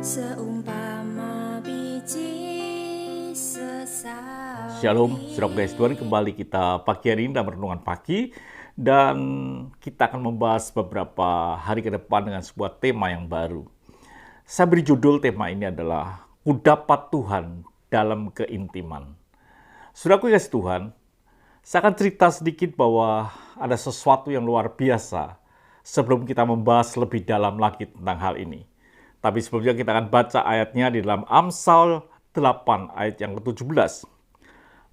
Seumpama biji sesawi. Shalom, saudara guys, Tuhan kembali kita pagi hari ini dalam renungan pagi. Dan kita akan membahas beberapa hari ke depan dengan sebuah tema yang baru. Saya beri judul tema ini adalah Kudapat Tuhan dalam Keintiman. Saudaraku guys Tuhan, saya akan cerita sedikit bahwa ada sesuatu yang luar biasa sebelum kita membahas lebih dalam lagi tentang hal ini. Tapi sebelumnya kita akan baca ayatnya di dalam Amsal 8 ayat yang ke-17.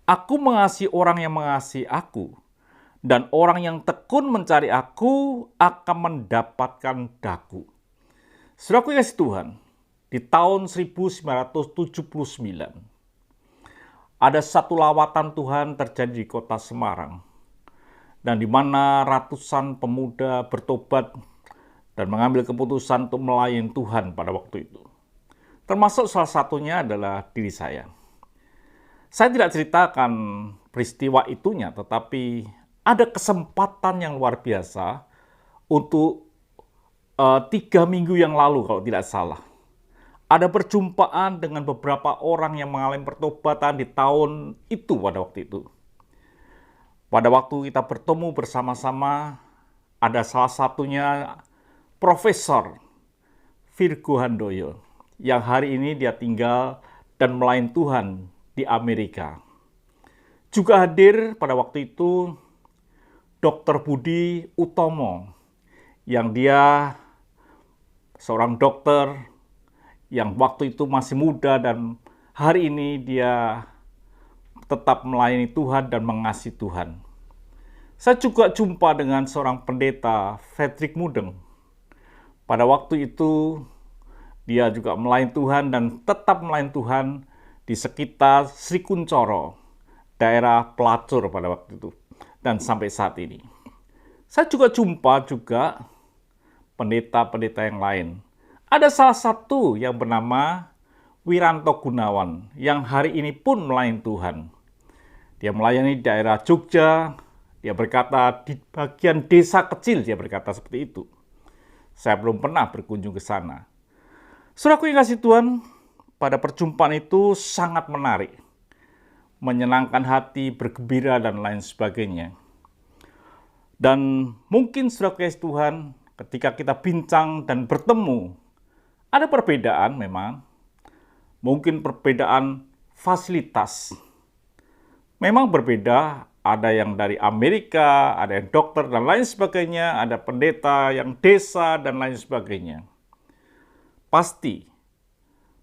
Aku mengasihi orang yang mengasihi aku, dan orang yang tekun mencari aku akan mendapatkan daku. Saudaraku yang kasih Tuhan, di tahun 1979, ada satu lawatan Tuhan terjadi di kota Semarang, dan di mana ratusan pemuda bertobat dan mengambil keputusan untuk melayani Tuhan pada waktu itu. Termasuk salah satunya adalah diri saya. Saya tidak ceritakan peristiwa itunya, tetapi ada kesempatan yang luar biasa untuk 3 minggu yang lalu kalau tidak salah. Ada perjumpaan dengan beberapa orang yang mengalami pertobatan di tahun itu pada waktu itu. Pada waktu kita bertemu bersama-sama, ada salah satunya Profesor Virgo Handoyo, yang hari ini dia tinggal dan melayani Tuhan di Amerika. Juga hadir pada waktu itu Dr. Budi Utomo, yang dia seorang dokter yang waktu itu masih muda dan hari ini dia tetap melayani Tuhan dan mengasihi Tuhan. Saya juga jumpa dengan seorang pendeta, Frederick Mudeng. Pada waktu itu, dia juga melayani Tuhan dan tetap melayani Tuhan di sekitar Sri Kuncoro, daerah Pelacur pada waktu itu, dan sampai saat ini. Saya juga jumpa pendeta-pendeta yang lain. Ada salah satu yang bernama Wiranto Gunawan, yang hari ini pun melayani Tuhan. Dia melayani daerah Jogja, dia berkata di bagian desa kecil, dia berkata seperti itu. Saya belum pernah berkunjung ke sana. Saudaraku yang kasih Tuhan, pada perjumpaan itu sangat menarik, menyenangkan hati, bergembira, dan lain sebagainya. Dan mungkin saudaraku yang kasih Tuhan, ketika kita bincang dan bertemu, ada perbedaan memang. Mungkin perbedaan fasilitas. Memang berbeda. Ada yang dari Amerika, ada yang dokter dan lain sebagainya, ada pendeta yang desa dan lain sebagainya. Pasti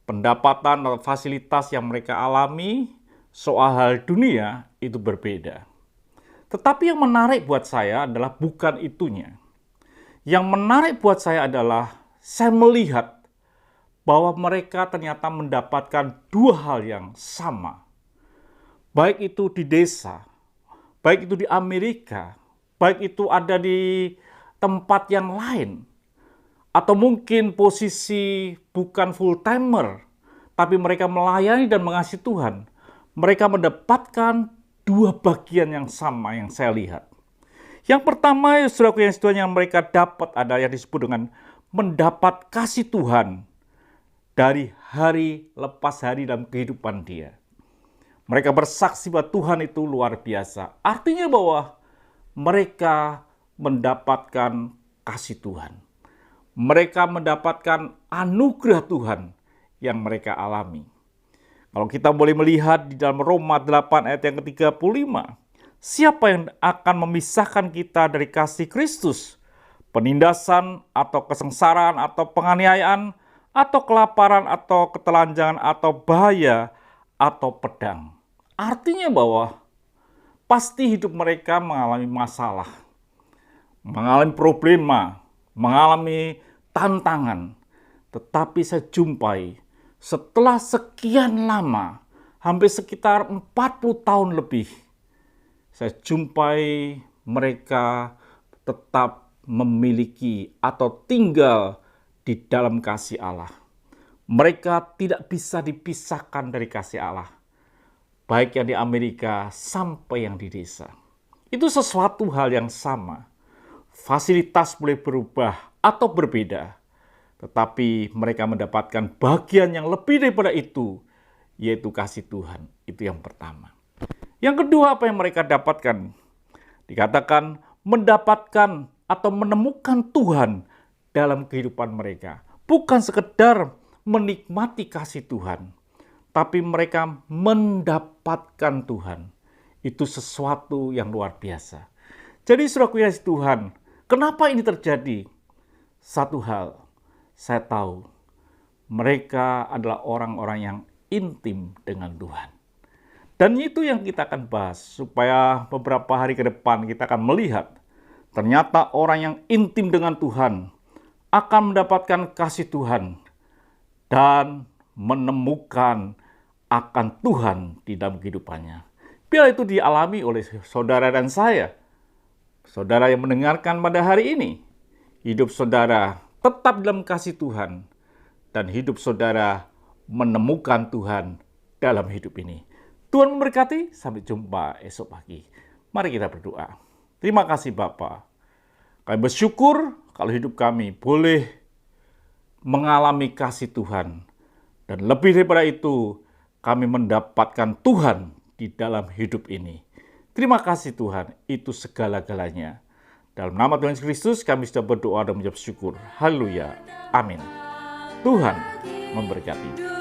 pendapatan atau fasilitas yang mereka alami soal hal dunia itu berbeda. Tetapi yang menarik buat saya adalah bukan itunya. Yang menarik buat saya adalah saya melihat bahwa mereka ternyata mendapatkan dua hal yang sama. Baik itu di desa, baik itu di Amerika, baik itu ada di tempat yang lain, atau mungkin posisi bukan full-timer, tapi mereka melayani dan mengasihi Tuhan. Mereka mendapatkan dua bagian yang sama yang saya lihat. Yang pertama, saudaraku yang Tuhan, yang mereka dapat ada yang disebut dengan mendapat kasih Tuhan dari hari lepas hari dalam kehidupan dia. Mereka bersaksi bahwa Tuhan itu luar biasa. Artinya bahwa mereka mendapatkan kasih Tuhan. Mereka mendapatkan anugerah Tuhan yang mereka alami. Kalau kita boleh melihat di dalam Roma 8 ayat yang ke-35. Siapa yang akan memisahkan kita dari kasih Kristus? Penindasan atau kesengsaraan atau penganiayaan atau kelaparan atau ketelanjangan atau bahaya atau pedang. Artinya bahwa pasti hidup mereka mengalami masalah, mengalami problema, mengalami tantangan. Tetapi saya jumpai setelah sekian lama, hampir sekitar 40 tahun lebih, saya jumpai mereka tetap memiliki atau tinggal di dalam kasih Allah. Mereka tidak bisa dipisahkan dari kasih Allah. Baik yang di Amerika sampai yang di desa. Itu sesuatu hal yang sama. Fasilitas boleh berubah atau berbeda. tetapi mereka mendapatkan bagian yang lebih daripada itu, yaitu kasih Tuhan. Itu yang pertama. Yang kedua, apa yang mereka dapatkan? Dikatakan mendapatkan atau menemukan Tuhan dalam kehidupan mereka. Bukan sekedar menikmati kasih Tuhan, tapi mereka mendapatkan Tuhan. Itu sesuatu yang luar biasa. Jadi saudaraku yang dikasihi Tuhan, kenapa ini terjadi? Satu hal, saya tahu mereka adalah orang-orang yang intim dengan Tuhan. Dan itu yang kita akan bahas, supaya beberapa hari ke depan kita akan melihat ternyata orang yang intim dengan Tuhan akan mendapatkan kasih Tuhan dan menemukan akan Tuhan di dalam kehidupannya. Biar itu dialami oleh saudara dan saya. Saudara yang mendengarkan pada hari ini, hidup saudara tetap dalam kasih Tuhan, dan hidup saudara menemukan Tuhan dalam hidup ini. Tuhan memberkati, sampai jumpa esok pagi. Mari kita berdoa. Terima kasih Bapa. Kami bersyukur kalau hidup kami boleh mengalami kasih Tuhan. Dan lebih daripada itu, kami mendapatkan Tuhan di dalam hidup ini. Terima kasih Tuhan, itu segala-galanya. Dalam nama Tuhan Yesus Kristus kami sudah berdoa dan mengucap syukur. Haleluya. Amin. Tuhan memberkati.